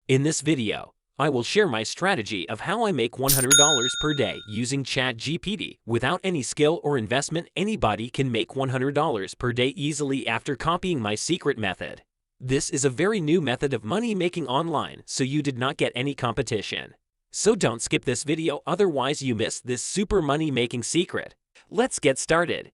In this video, I will share my strategy of how I make $100 per day using Chat GPT. Without any skill or investment, anybody can make $100 per day easily after copying my secret method. This is a very new method of money making online, so you did not get any competition. So don't skip this video, otherwise you miss this super money making secret. Let's get started.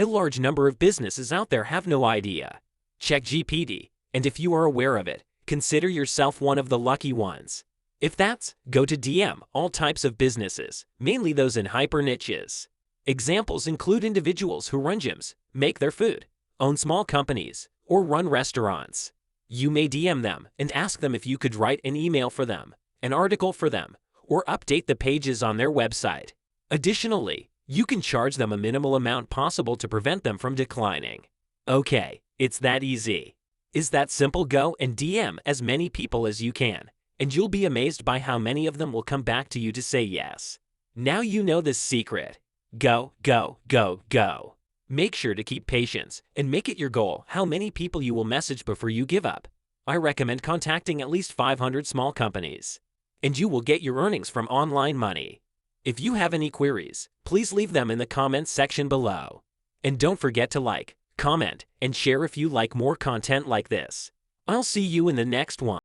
A large number of businesses out there have no idea. Check GPT, and if you are aware of it, consider yourself one of the lucky ones. If that's, go to DM all types of businesses, mainly those in hyper niches. Examples include individuals who run gyms, make their food, own small companies, or run restaurants. You may DM them and ask them if you could write an email for them, an article for them, or update the pages on their website. Additionally, you can charge them a minimal amount possible to prevent them from declining. Okay, it's that easy. Is that simple? Go and DM as many people as you can, and you'll be amazed by how many of them will come back to you to say yes. Now you know this secret. Go, go, go, go. Make sure to keep patience and make it your goal how many people you will message before you give up. I recommend contacting at least 500 small companies, and you will get your earnings from online money. If you have any queries, please leave them in the comments section below. And don't forget to like, comment, and share if you like more content like this. I'll see you in the next one.